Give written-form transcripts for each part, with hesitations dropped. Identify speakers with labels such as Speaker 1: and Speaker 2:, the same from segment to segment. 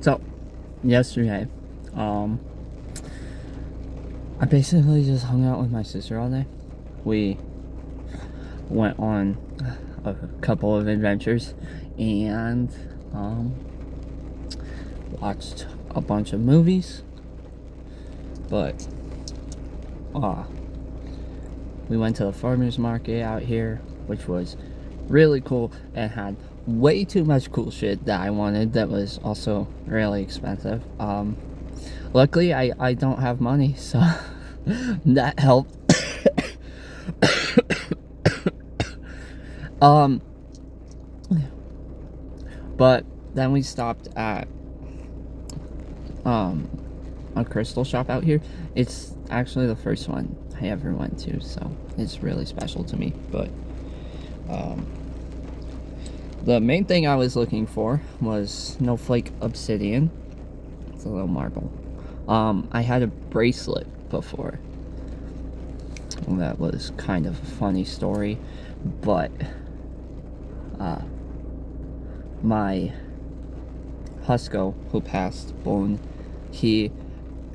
Speaker 1: So, yesterday, um, I basically just hung out with my sister all day. We went on a couple of adventures and, watched a bunch of movies. But, we went to the farmer's market out here, which was really cool and had way too much cool shit that I wanted that was also really expensive. Luckily, I don't have money, so that helped. um, but then we stopped at a crystal shop out here. It's actually the first one I ever went to, so it's really special to me. But the main thing I was looking for was snowflake obsidian. It's a little marble. I had a bracelet before. That was kind of a funny story, but my Husco, who passed, Bone, he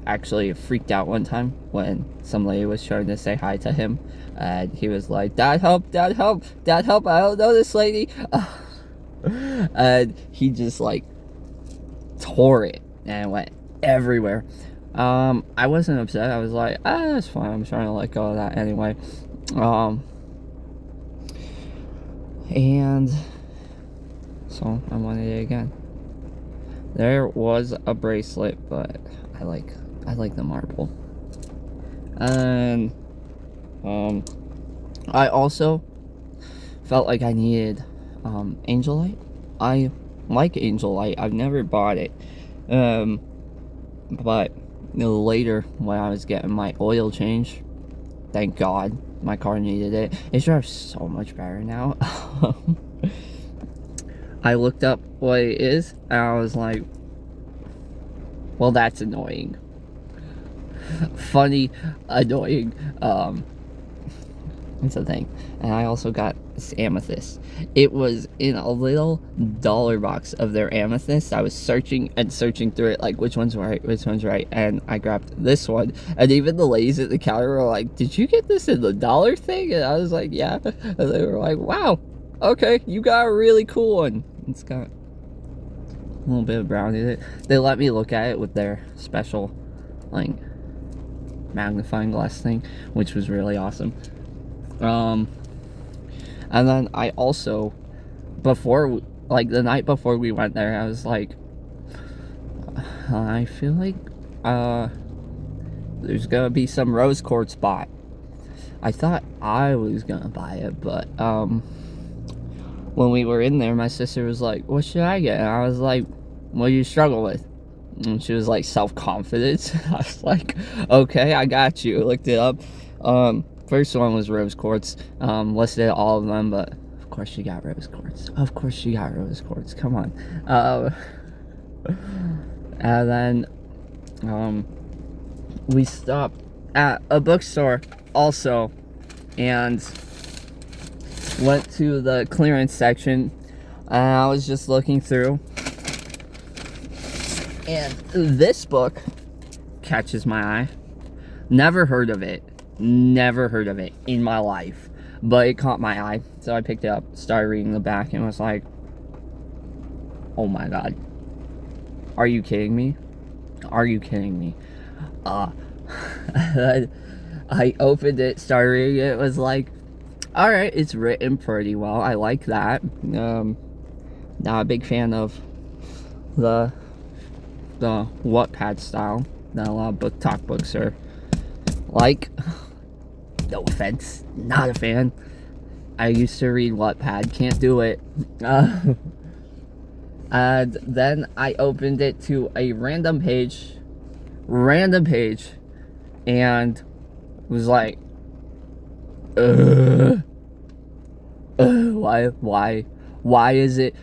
Speaker 1: actually freaked out one time when some lady was trying to say hi to him, and he was like, "Dad, help! Dad, help! Dad, help! I don't know this lady!" And he just like tore it and went everywhere. I wasn't upset. I was like, that's fine. I'm trying to let go of that anyway. And so I wanted it again. There was a bracelet, but I like the marble. And I also felt like I needed angelite. I like angelite. I've never bought it. But later when I was getting my oil change, thank God my car needed it. It drives so much better now. I looked up what it is, and I was like, well, that's annoying. Funny, annoying. It's a thing. And I also got this amethyst. It was in a little dollar box of their amethyst. I was searching and searching through it, like, which one's right, which one's right. And I grabbed this one. And even the ladies at the counter were like, "Did you get this in the dollar thing?" And I was like, "Yeah." And they were like, "Wow, okay, you got a really cool one." It's got a little bit of brown in it. They let me look at it with their special, like, magnifying glass thing, which was really awesome. And then I also, before, like, the night before we went there, I was like, I feel like, there's gonna be some rose quartz bought. I thought I was gonna buy it, but, when we were in there, my sister was like, "What should I get?" And I was like, "What do you struggle with?" And she was like, "Self-confidence." I was like, "Okay, I got you." Looked it up. First one was rose quartz. Listed all of them, but of course she got rose quartz. Of course she got rose quartz. Come on. And then we stopped at a bookstore also, and went to the clearance section, and I was just looking through, and this book catches my eye. Never heard of it in my life, but it caught my eye, so I picked it up, started reading the back, and was like, oh my god, are you kidding me? I opened it, started reading it, was like, alright, it's written pretty well. I like that. Not a big fan of the Wattpad style that a lot of book talk books are like. No offense, not a fan. I used to read Wattpad, can't do it. And then I opened it to a random page, and was like, why is it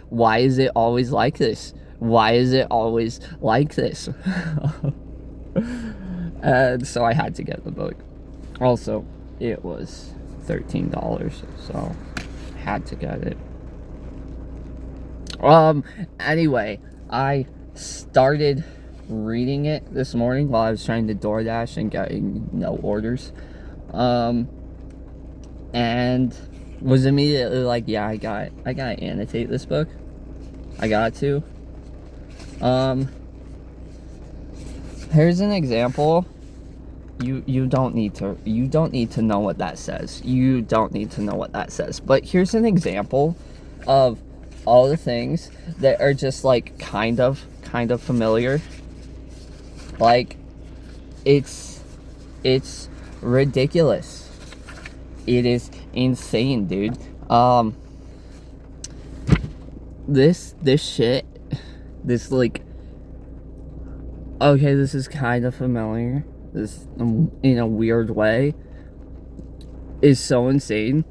Speaker 1: always like this? Why is it always like this? And so I had to get the book. Also, it was $13, so had to get it. Anyway, I started reading it this morning while I was trying to DoorDash and getting no orders. And was immediately like, yeah, I gotta annotate this book. I got to. Here's an example. You don't need to know what that says. You don't need to know what that says. But here's an example of all the things that are just like kind of familiar. Like, it's ridiculous. It is insane, dude. This shit, this like, okay, this is kind of familiar. This, in a weird way, is so insane.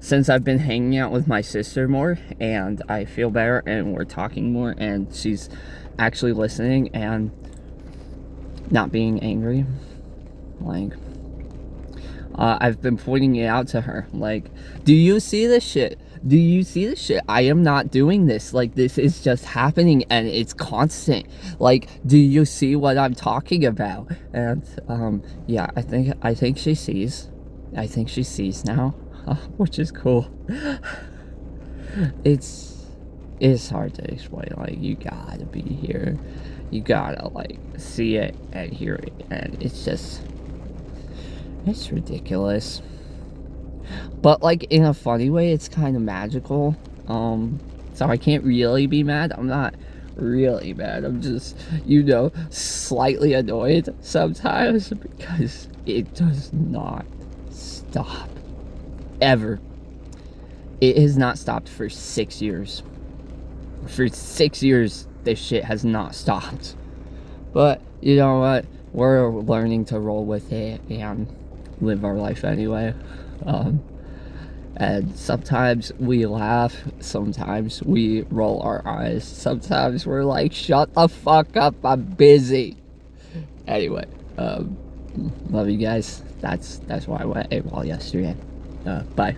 Speaker 1: Since I've been hanging out with my sister more, and I feel better, and we're talking more, and she's actually listening and not being angry. Like, I've been pointing it out to her. Like, do you see this shit? Do you see this shit? I am not doing this. Like, this is just happening, and it's constant. Like, do you see what I'm talking about? And, yeah, I think she sees. I think she sees now, which is cool. It's hard to explain. Like, you gotta be here. You gotta, like, see it and hear it, and it's ridiculous. But, like, in a funny way, it's kind of magical. So I can't really be mad. I'm not really mad. I'm just, slightly annoyed sometimes because it does not stop. Ever. It has not stopped for 6 years. For 6 years, this shit has not stopped. But, you know what? We're learning to roll with it and live our life anyway. And sometimes we laugh, sometimes we roll our eyes, sometimes we're like, shut the fuck up, I'm busy. Anyway, love you guys. That's why I went AWOL yesterday. Bye.